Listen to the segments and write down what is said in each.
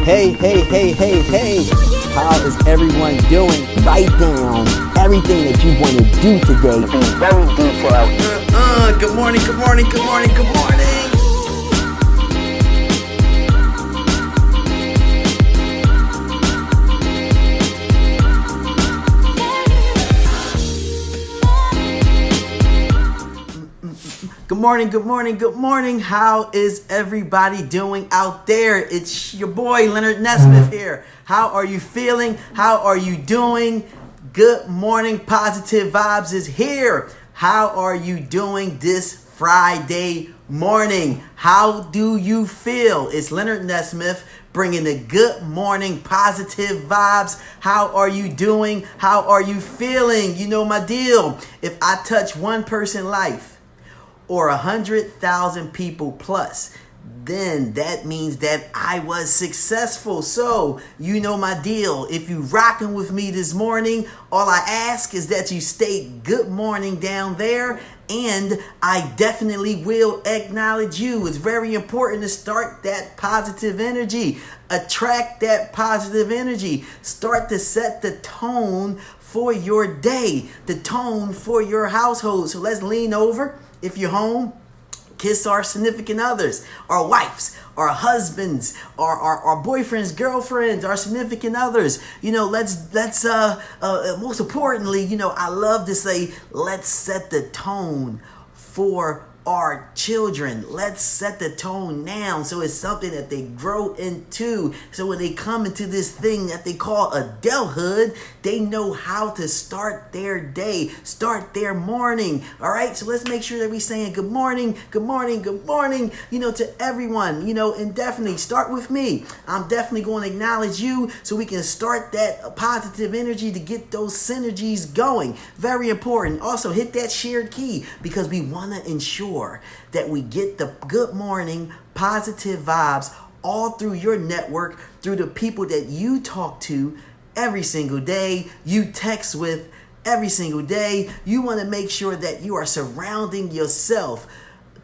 Hey, hey, hey, hey, hey. How is everyone doing? Write down everything that you want to do today. Be very detailed. Good morning, good morning, good morning, good morning. Good morning, good morning, good morning. How is everybody doing out there? It's your boy, Leonard Nesmith here. How are you feeling? How are you doing? Good morning, Positive Vibes is here. How are you doing this Friday morning? How do you feel? It's Leonard Nesmith bringing the good morning positive vibes. How are you doing? How are you feeling? You know my deal. If I touch one person's life, or 100,000 people plus, then that means that I was successful. So you know my deal. If you rocking with me this morning, all I ask is that you state good morning down there, and I definitely will acknowledge you. It's very important to start that positive energy. Attract that positive energy. Start to set the tone for your day, the tone for your household. So let's lean over. If you're home, kiss our significant others, our wives, our husbands, our boyfriends, girlfriends, our significant others. You know, let's most importantly, you know, I love to say, let's set the tone for our children. Let's set the tone now, so it's something that they grow into. So when they come into this thing that they call adulthood, they know how to start their day, start their morning. All right, so let's make sure that we're saying good morning, good morning, good morning, you know, to everyone, you know, and definitely start with me. I'm definitely going to acknowledge you so we can start that positive energy to get those synergies going. Very important. Also, hit that shared key, because we want to ensure that we get the good morning positive vibes all through your network, through the people that you talk to every single day, you text with every single day. You want to make sure that you are surrounding yourself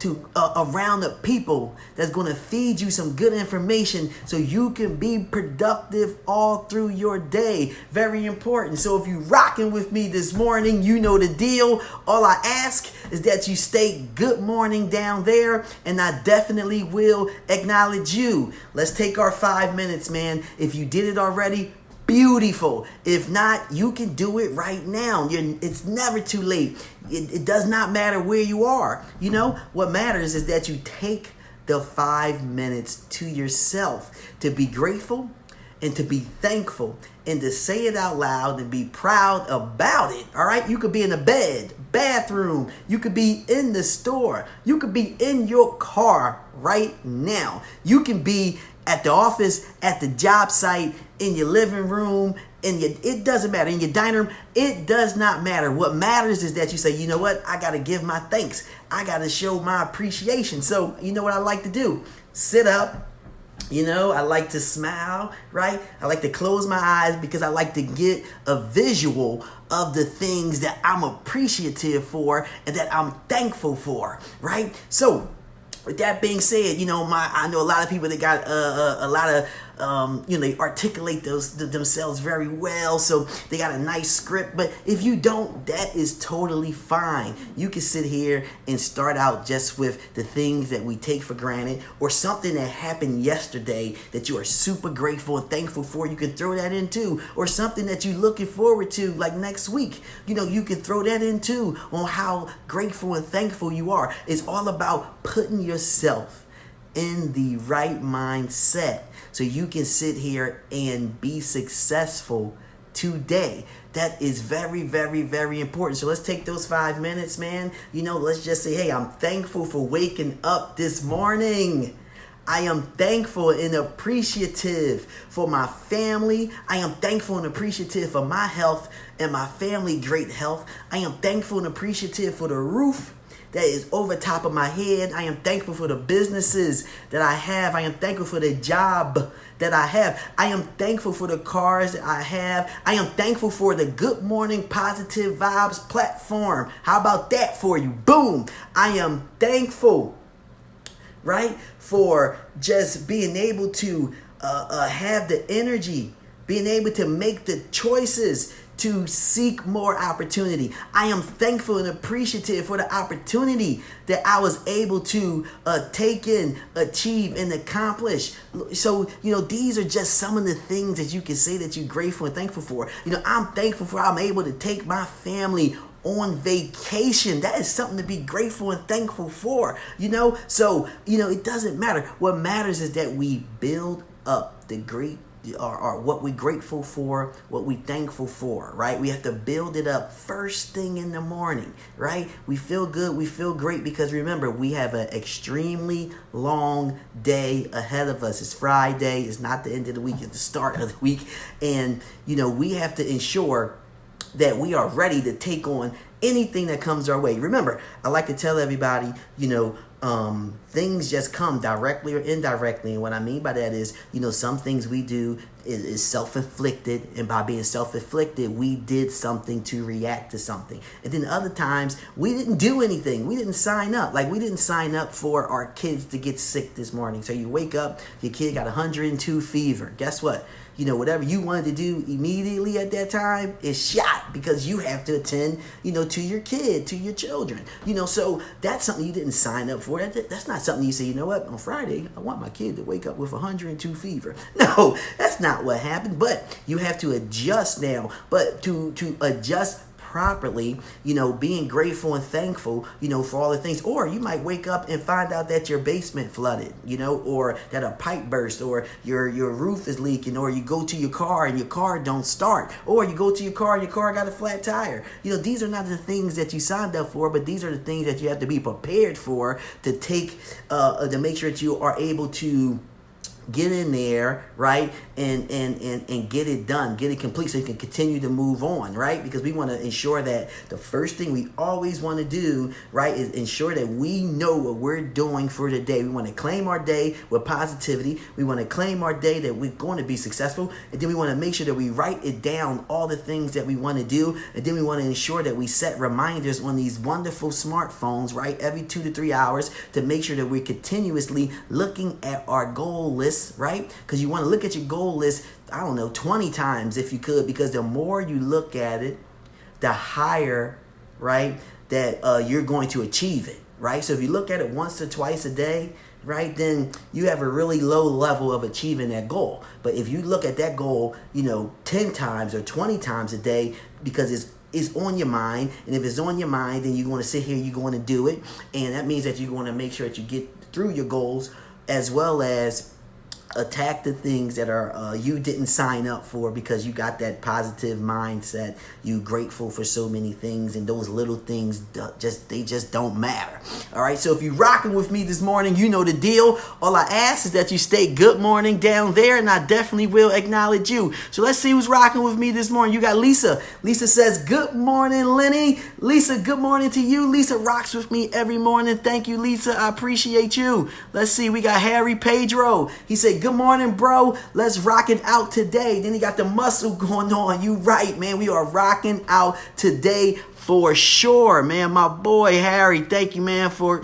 to around the people that's going to feed you some good information so you can be productive all through your day. Very important. So if you rocking with me this morning, you know the deal. All I ask is that you stay good morning down there, and I definitely will acknowledge you. Let's take our 5 minutes, man. If you did it already, beautiful. If not, you can do it right now. It's never too late. It does not matter where you are. You know, what matters is that you take the 5 minutes to yourself to be grateful and to be thankful and to say it out loud and be proud about it. All right. You could be in a bed, bathroom. You could be in the store. You could be in your car right now. You can be at the office, at the job site, in your living room, it doesn't matter, in your dining room, it does not matter. What matters is that you say, you know what, I got to give my thanks. I got to show my appreciation. So you know what I like to do? Sit up. You know, I like to smile, right? I like to close my eyes because I like to get a visual of the things that I'm appreciative for and that I'm thankful for, right? So with that being said, you know, I know a lot of people that got a lot of, you know, they articulate themselves very well, so they got a nice script. But if you don't, that is totally fine. You can sit here and start out just with the things that we take for granted, or something that happened yesterday that you are super grateful and thankful for. You can throw that in too, or something that you're looking forward to, like next week. You know, you can throw that in too, on how grateful and thankful you are. It's all about putting yourself in the right mindset so you can sit here and be successful today. That is very, very, very important. So let's take those 5 minutes, man. You know, let's just say, hey, I'm thankful for waking up this morning. I am thankful and appreciative for my family. I am thankful and appreciative for my health and my family great health. I am thankful and appreciative for the roof that is over top of my head. I am thankful for the businesses that I have. I am thankful for the job that I have. I am thankful for the cars that I have. I am thankful for the Good Morning Positive Vibes platform. How about that for you? Boom. I am thankful, right, for just being able to have the energy, being able to make the choices to seek more opportunity. I am thankful and appreciative for the opportunity that I was able to take in, achieve, and accomplish. So, these are just some of the things that you can say that you're grateful and thankful for. I'm thankful for I'm able to take my family on vacation. That is something to be grateful and thankful for. So, it doesn't matter. What matters is that we build up the great or what we're grateful for, what we're thankful for, right? We have to build it up first thing in the morning, right? We feel good, we feel great because remember, we have an extremely long day ahead of us. It's Friday, it's not the end of the week, it's the start of the week. And, we have to ensure that we are ready to take on anything that comes our way. Remember, I like to tell everybody, things just come directly or indirectly. And what I mean by that is, some things we do is self-inflicted. And by being self-inflicted, we did something to react to something. And then other times, we didn't do anything. We didn't sign up. Like, we didn't sign up for our kids to get sick this morning. So you wake up, your kid got 102 fever. Guess what? Whatever you wanted to do immediately at that time is shot because you have to attend, to your kid, to your children. So that's something you didn't sign up for. That's not something you say, on Friday, I want my kid to wake up with 102 fever. No, that's not what happened. But you have to adjust now. But to adjust properly, being grateful and thankful, for all the things. Or you might wake up and find out that your basement flooded, or that a pipe burst, or your roof is leaking, or you go to your car and your car don't start, or you go to your car and your car got a flat tire. These are not the things that you signed up for, but these are the things that you have to be prepared for to take, to make sure that you are able to get in there, right, and get it done, get it complete so you can continue to move on, right? Because we want to ensure that the first thing we always want to do, right, is ensure that we know what we're doing for the day. We want to claim our day with positivity. We want to claim our day that we're going to be successful. And then we want to make sure that we write it down, all the things that we want to do. And then we want to ensure that we set reminders on these wonderful smartphones, right, every 2 to 3 hours to make sure that we're continuously looking at our goal list, right? Because you want to look at your goal list, 20 times if you could, because the more you look at it, the higher, right, that you're going to achieve it, right? So if you look at it once or twice a day, right, then you have a really low level of achieving that goal. But if you look at that goal, 10 times or 20 times a day, because it's on your mind, and if it's on your mind, then you're going to sit here, you're going to do it, and that means that you're going to make sure that you get through your goals, as well as attack the things that are you didn't sign up for, because you got that positive mindset. You grateful for so many things, and those little things just don't matter. All right, so if you rocking with me this morning, you know the deal. All I ask is that you stay good morning down there, and I definitely will acknowledge you. So let's see who's rocking with me this morning. You got Lisa. Lisa says, good morning, Lenny. Lisa, good morning to you. Lisa rocks with me every morning. Thank you, Lisa. I appreciate you. Let's see. We got Harry Pedro. He said, good morning, bro. Let's rock it out today. Then he got the muscle going on. You right, man. We are rocking out today for sure, man. My boy Harry, thank you, man, for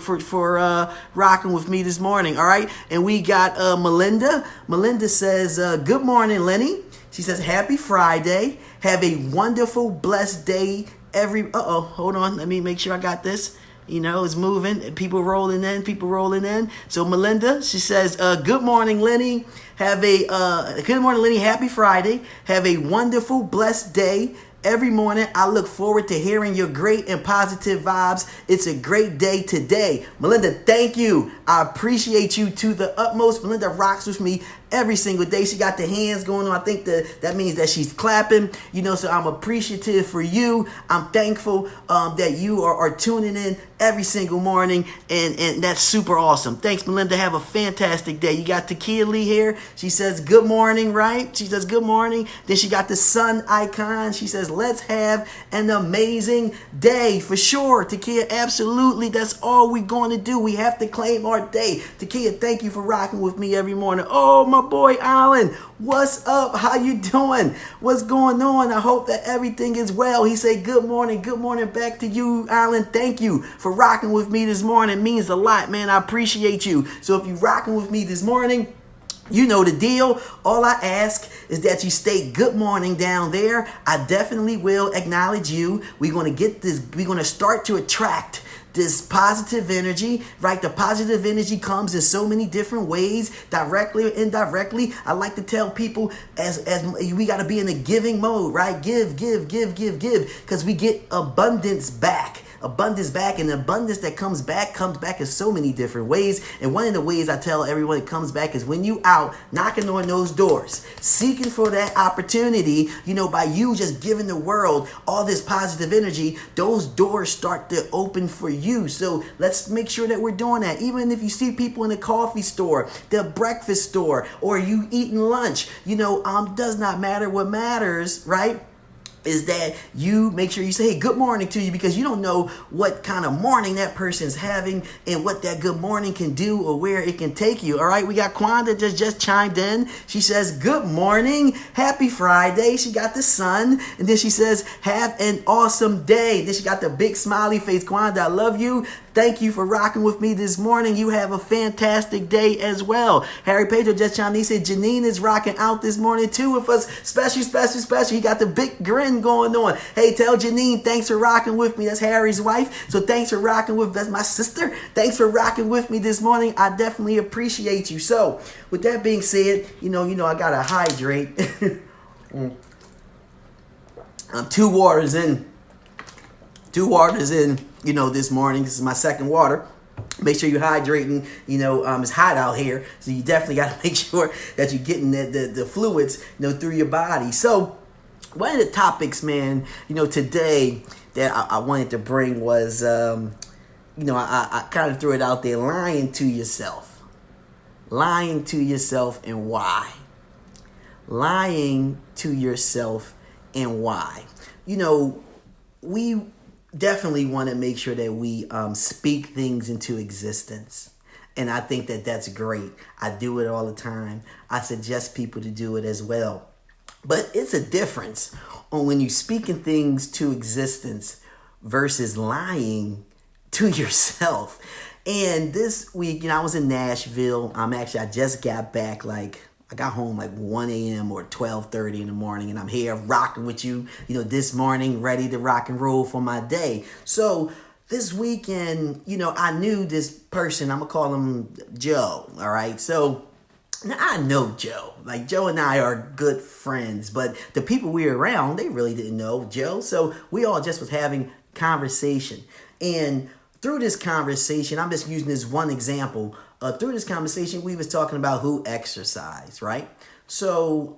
rocking with me this morning. All right, and we got Melinda. Melinda says, "Good morning, Lenny." She says, "Happy Friday. Have a wonderful, blessed day." Hold on. Let me make sure I got this. It's moving. People rolling in. So Melinda, she says, good morning, Lenny. Good morning, Lenny. Happy Friday. Have a wonderful, blessed day. Every morning, I look forward to hearing your great and positive vibes. It's a great day today. Melinda, thank you. I appreciate you to the utmost. Melinda rocks with me every single day. She got the hands going on. I think that means that she's clapping, so I'm appreciative for you. I'm thankful that you are tuning in every single morning, and that's super awesome. Thanks, Melinda. Have a fantastic day. You got Takia Lee here. She says, good morning, right? She says, good morning. Then she got the sun icon. She says, let's have an amazing day. For sure, Takia, absolutely. That's all we're going to do. We have to claim our day. Takia, thank you for rocking with me every morning. Oh, my boy Alan, what's up? How you doing? What's going on? I hope that everything is well. He said, good morning back to you, Alan. Thank you for rocking with me this morning. It means a lot, man. I appreciate you. So if you rocking with me this morning, You know the deal. All I ask is that you stay good morning down there. I definitely will acknowledge you. We're going to get this, we're going to start to attract this positive energy, right? The positive energy comes in so many different ways, directly or indirectly. I like to tell people as we got to be in a giving mode, right? Give, because we get abundance back. Abundance back, and the abundance that comes back in so many different ways. And one of the ways I tell everyone it comes back is when you out knocking on those doors, seeking for that opportunity, by you just giving the world all this positive energy, those doors start to open for you. So let's make sure that we're doing that. Even if you see people in the coffee store, the breakfast store, or you eating lunch, does not matter. What matters, right, is that you make sure you say, hey, good morning to you, because you don't know what kind of morning that person's having and what that good morning can do or where it can take you. All right, we got Kwanda just chimed in. She says, good morning, happy Friday. She got the sun, and then she says, have an awesome day. Then she got the big smiley face. Kwanda, I love you. Thank you for rocking with me this morning. You have a fantastic day as well. Harry Pedro just chimed in. He said, Janine is rocking out this morning too with us. Special. He got the big grin going on. Hey, tell Janine, thanks for rocking with me. That's Harry's wife. So thanks for rocking with, that's my sister. Thanks for rocking with me this morning. I definitely appreciate you. So with that being said, I got to hydrate. I'm 2 waters in. This morning. This is my second water. Make sure you're hydrating. It's hot out here, so you definitely got to make sure that you're getting the fluids, through your body. So one of the topics, man, today that I wanted to bring was, I kind of threw it out there, lying to yourself. Lying to yourself and why. Lying to yourself and why. We definitely want to make sure that we speak things into existence. And I think that that's great. I do it all the time. I suggest people to do it as well. But it's a difference on when you're speaking things to existence versus lying to yourself. And this week, I was in Nashville. I just got back, I got home 1 a.m. or 12:30 in the morning, and I'm here rocking with you, this morning, ready to rock and roll for my day. So this weekend, I knew this person. I'm going to call him Joe, all right? So now I know Joe. Joe and I are good friends, but the people we were around, they really didn't know Joe. So we all just was having conversation. And through this conversation, I'm just using this one example. Through this conversation, we was talking about who exercise, right? So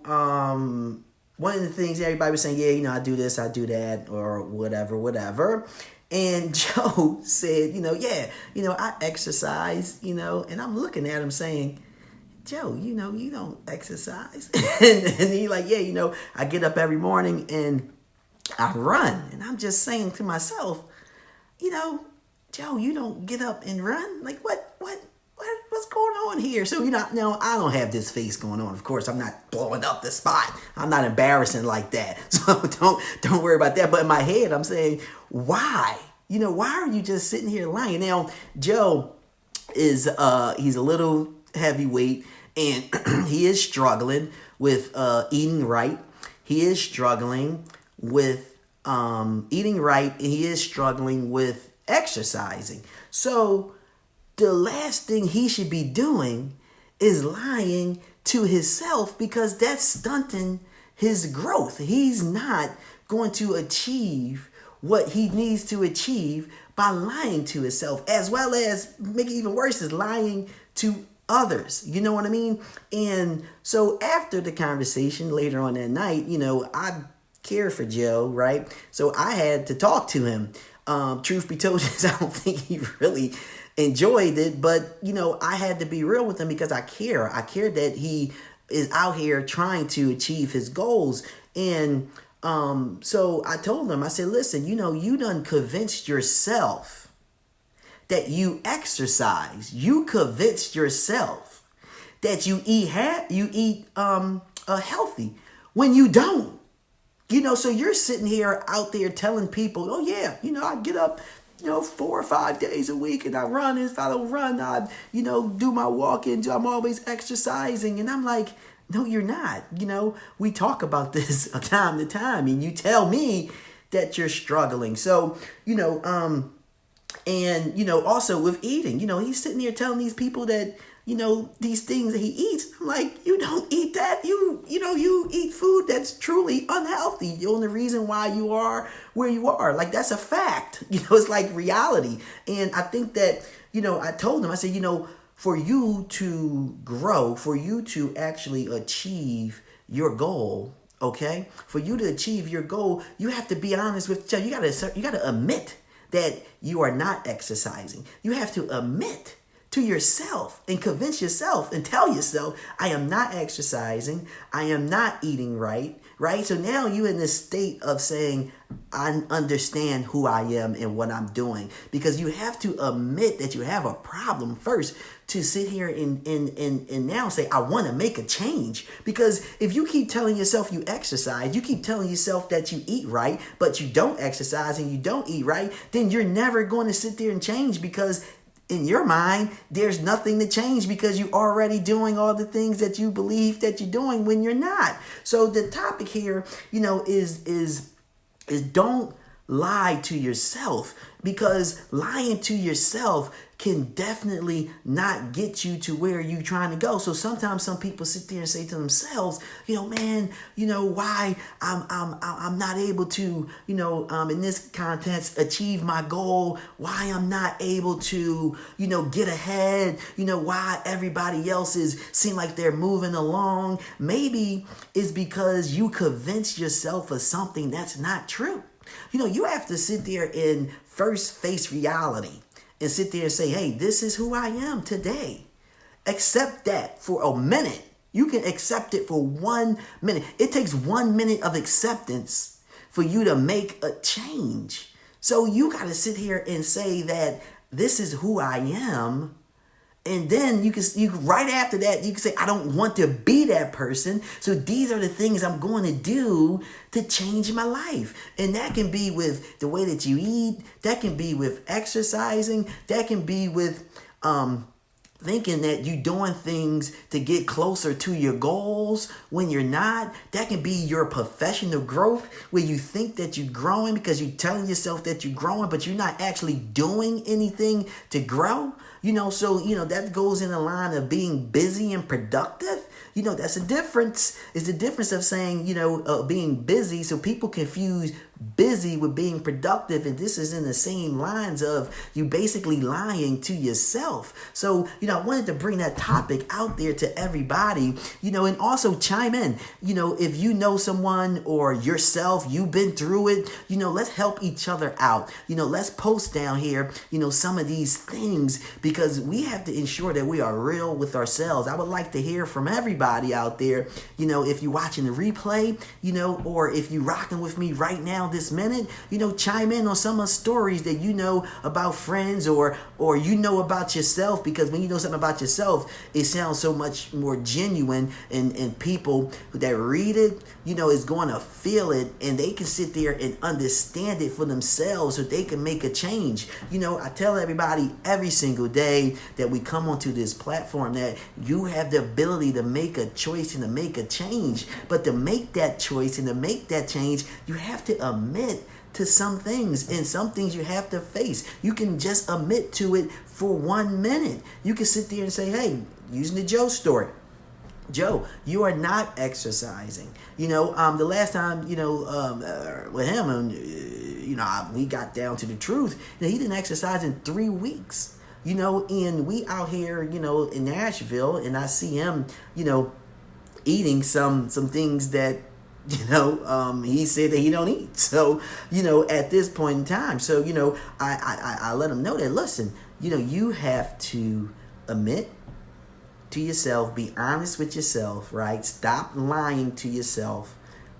one of the things everybody was saying, I do this, I do that, or whatever. And Joe said, I exercise, and I'm looking at him saying, Joe, you don't exercise. and he I get up every morning and I run. And I'm just saying to myself, Joe, you don't get up and run? What's going on here? So, no, I don't have this face going on. Of course, I'm not blowing up the spot. I'm not embarrassing like that. So don't worry about that. But in my head, I'm saying, why? Why are you just sitting here lying? Now, Joe is, he's a little heavyweight, and he is struggling with eating right. He is struggling with eating right, and he is struggling with exercising. So the last thing he should be doing is lying to himself, because that's stunting his growth. He's not going to achieve what he needs to achieve by lying to himself, as well as, make it even worse, is lying to others. You know what I mean? And so after the conversation later on that night, I care for Joe, right? So I had to talk to him. Truth be told, I don't think he really enjoyed it, but I had to be real with him because I care. I care that he is out here trying to achieve his goals. And so I told him, I said, listen, you done convinced yourself that you exercise. You convinced yourself that you eat healthy when you don't. So you're sitting here out there telling people, oh yeah, I get up 4 or 5 days a week, and I run. And if I don't run, I, do my walking. I'm always exercising. And I'm like, no, you're not. We talk about this time to time, and you tell me that you're struggling. So, and, also with eating, he's sitting there telling these people that, these things that he eats. I'm like, you don't eat that. You eat food that's truly unhealthy. The only reason why you are where you are. Like, that's a fact. It's like reality. And I think that, I told him, I said, for you to grow, for you to actually achieve your goal, okay? For you to achieve your goal, you have to be honest with yourself. You gotta admit that you are not exercising. You have to admit to yourself and convince yourself and tell yourself, I am not exercising. I am not eating right? So now you're in this state of saying, I understand who I am and what I'm doing. Because you have to admit that you have a problem first to sit here and now say, I want to make a change. Because if you keep telling yourself you exercise, you keep telling yourself that you eat right, but you don't exercise and you don't eat right, then you're never going to sit there and change, because in your mind, there's nothing to change because you're already doing all the things that you believe that you're doing when you're not. So the topic here, is don't lie to yourself, because lying to yourself can definitely not get you to where you're trying to go. So sometimes some people sit there and say to themselves, man, why I'm not able to, in this context, achieve my goal, why I'm not able to, get ahead, why everybody else seem like they're moving along. Maybe it's because you convinced yourself of something that's not true. You have to sit there and first face reality and sit there and say, hey, this is who I am today. Accept that for a minute. You can accept it for 1 minute. It takes 1 minute of acceptance for you to make a change. So you got to sit here and say that this is who I am. And then you right after that, you can say, I don't want to be that person. So these are the things I'm going to do to change my life. And that can be with the way that you eat. That can be with exercising. That can be with thinking that you're doing things to get closer to your goals when you're not. That can be your professional growth, where you think that you're growing because you're telling yourself that you're growing, but you're not actually doing anything to grow. So that goes in the line of being busy and productive. That's a difference. It's the difference of saying, being busy. So people confuse busy with being productive. And this is in the same lines of you basically lying to yourself. So, I wanted to bring that topic out there to everybody, and also chime in, if you know someone or yourself, you've been through it, let's help each other out. Let's post down here, some of these things, because we have to ensure that we are real with ourselves. I would like to hear from everybody out there, if you're watching the replay, or if you're rocking with me right now this minute, chime in on some of the stories that about friends or about yourself, because when you know something about yourself, it sounds so much more genuine, and people that read it, is going to feel it, and they can sit there and understand it for themselves so they can make a change. I tell everybody every single day that we come onto this platform that you have the ability to make a choice and to make a change. But to make that choice and to make that change, you have to admit to some things, and some things you have to face. You can just admit to it for 1 minute. You can sit there and say, hey, using the Joe story, Joe, you are not exercising. The last time, with him, and we got down to the truth, he didn't exercise in 3 weeks. And we out here, in Nashville, and I see him, eating some things that, he said that he don't eat. So, at this point in time, so, I let him know that, listen, you have to admit to yourself, be honest with yourself, right? Stop lying to yourself,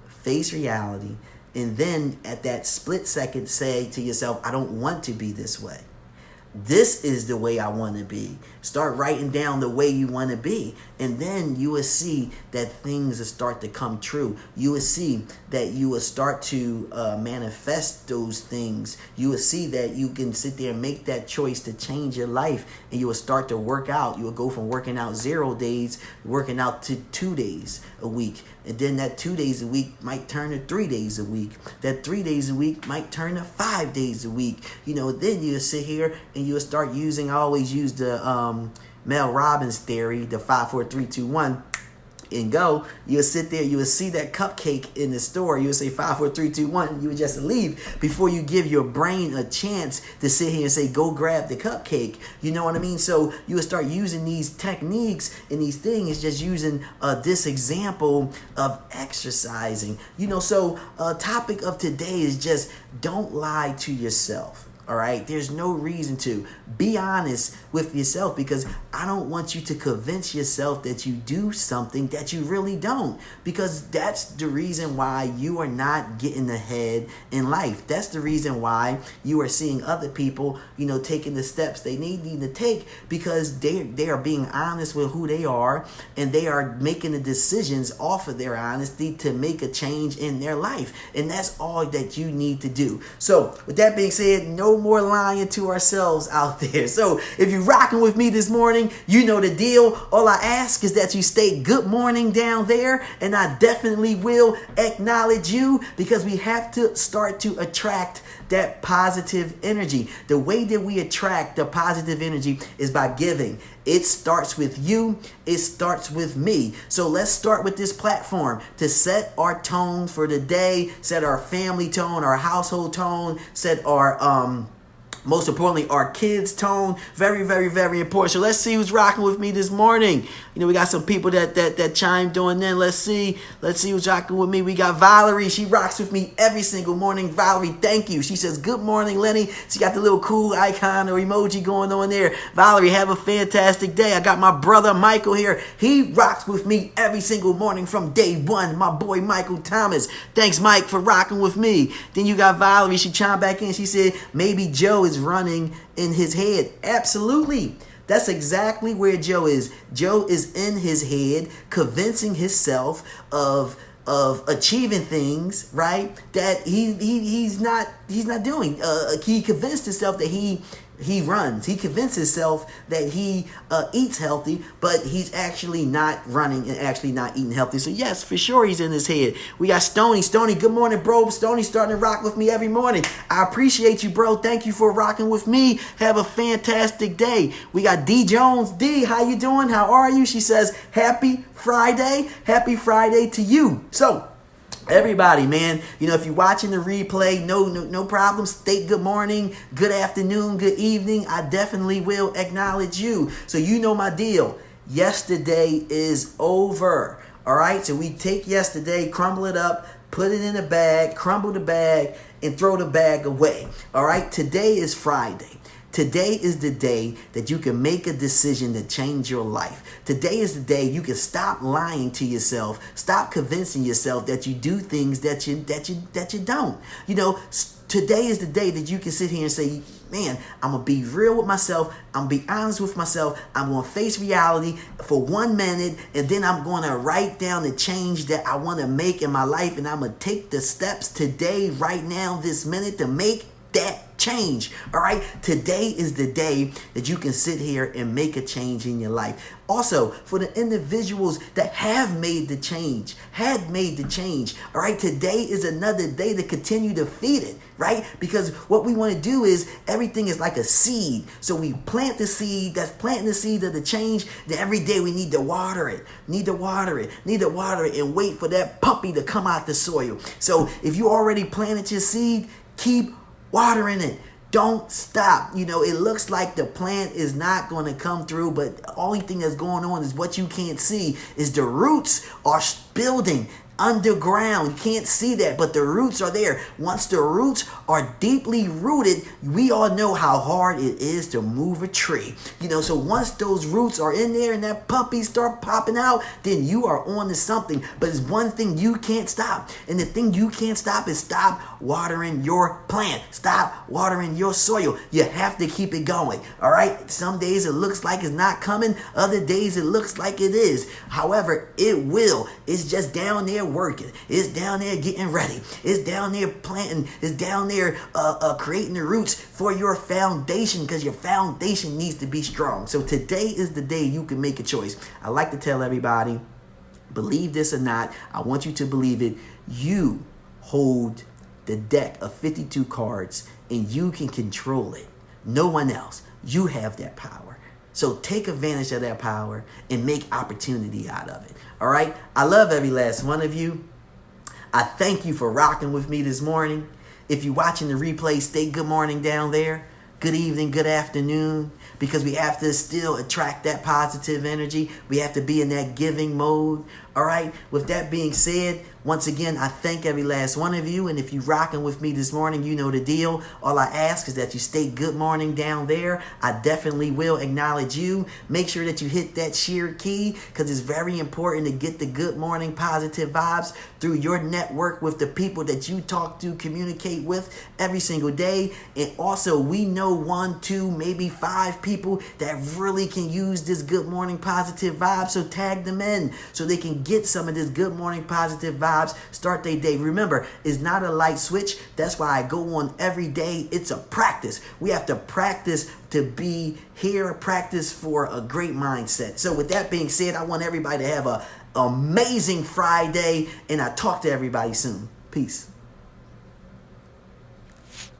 face reality, and then at that split second say to yourself, I don't want to be this way. this is the way I want to be. Start writing down the way you want to be. And then you will see that things will start to come true. You will see that you will start to manifest those things. You will see that you can sit there and make that choice to change your life. And you will start to work out. You will go from working out 0 days, working out to 2 days a week. And then that 2 days a week might turn to 3 days a week. That 3 days a week might turn to 5 days a week. Then you'll sit here and you'll start using, I always use the Mel Robbins theory, the 5, 4, 3, 2, 1, and go. You'll sit there, you will see that cupcake in the store. You'll say 5, 4, 3, 2, 1. You would just leave before you give your brain a chance to sit here and say, go grab the cupcake. You know what I mean? So you will start using these techniques and these things, just using this example of exercising. So topic of today is just don't lie to yourself. All right. There's no reason to be honest with yourself, because I don't want you to convince yourself that you do something that you really don't, because that's the reason why you are not getting ahead in life. That's the reason why you are seeing other people, taking the steps they need to take, because they are being honest with who they are, and they are making the decisions off of their honesty to make a change in their life. And that's all that you need to do. So with that being said, no more lying to ourselves out there. So if you're rocking with me this morning, you know the deal. All I ask is that you stay good morning down there, and I definitely will acknowledge you, because we have to start to attract that positive energy. The way that we attract the positive energy is by giving. It starts with you. It starts with me. So let's start with this platform to set our tone for the day, set our family tone, our household tone, set our most importantly, our kids' tone. Very, very, very important. So let's see who's rocking with me this morning. We got some people that chimed on in. Let's see who's rocking with me. We got Valerie. She rocks with me every single morning. Valerie, thank you. She says, good morning, Lenny. She got the little cool icon or emoji going on there. Valerie, have a fantastic day. I got my brother Michael here. He rocks with me every single morning from day one. My boy Michael Thomas. Thanks, Mike, for rocking with me. Then you got Valerie. She chimed back in. She said, maybe Joe is running in his head. Absolutely. That's exactly where Joe is. Joe is in his head, convincing himself of achieving things, right? That he's not doing. He convinced himself that he runs. He convinced himself that he eats healthy, but he's actually not running and actually not eating healthy. So yes, for sure he's in his head. We got Stony. Stony, good morning, bro. Stony starting to rock with me every morning. I appreciate you, bro. Thank you for rocking with me. Have a fantastic day. We got D Jones. D, how you doing? How are you? She says, happy Friday. Happy Friday to you. So everybody, man, if you're watching the replay, no problem. State good morning, good afternoon, good evening. I definitely will acknowledge you. So you know my deal. Yesterday is over. All right. So we take yesterday, crumble it up, put it in a bag, crumble the bag, and throw the bag away. All right. Today is Friday. Today is the day that you can make a decision to change your life. Today is the day you can stop lying to yourself. Stop convincing yourself that you do things that you don't. Today is the day that you can sit here and say, man, I'm going to be real with myself. I'm going to be honest with myself. I'm going to face reality for 1 minute, and then I'm going to write down the change that I want to make in my life, and I'm going to take the steps today, right now, this minute, to make that change. All right. Today is the day that you can sit here and make a change in your life. Also, for the individuals that have made the change, all right, today is another day to continue to feed it, right? Because what we want to do is everything is like a seed. So we plant the seed, that's planting the seed of the change. Then every day we need to water it, and wait for that puppy to come out the soil. So if you already planted your seed, keep watering it. Don't stop. It looks like the plant is not going to come through, but the only thing that's going on is what you can't see is the roots are building underground. You can't see that, but the roots are there. Once the roots are deeply rooted, we all know how hard it is to move a tree. So once those roots are in there and that puppy start popping out, then you are on to something. But it's one thing you can't stop. And the thing you can't stop is stop watering your plant. Stop watering your soil. You have to keep it going. All right? Some days it looks like it's not coming. Other days it looks like it is. However, it will. It's just down there working. It's down there getting ready. It's down there planting. It's down there creating the roots for your foundation, because your foundation needs to be strong. So today is the day you can make a choice. I like to tell everybody, believe this or not, I want you to believe it. You hold the deck of 52 cards and you can control it. No one else. You have that power. So take advantage of that power and make opportunity out of it. All right? I love every last one of you. I thank you for rocking with me this morning. If you're watching the replay, stay good morning down there. Good evening, good afternoon, because we have to still attract that positive energy. We have to be in that giving mode. All right. With that being said, once again, I thank every last one of you. And if you're rocking with me this morning, you know the deal. All I ask is that you stay good morning down there. I definitely will acknowledge you. Make sure that you hit that share key, because it's very important to get the good morning positive vibes through your network with the people that you talk to, communicate with every single day. And also, we know 1, 2, maybe 5 people that really can use this good morning positive vibe. So tag them in so they can get some of this good morning positive vibes, start their day. Remember, it's not a light switch. That's why I go on every day. It's a practice. We have to practice to be here, practice for a great mindset. So with that being said, I want everybody to have an amazing Friday, and I talk to everybody soon. Peace.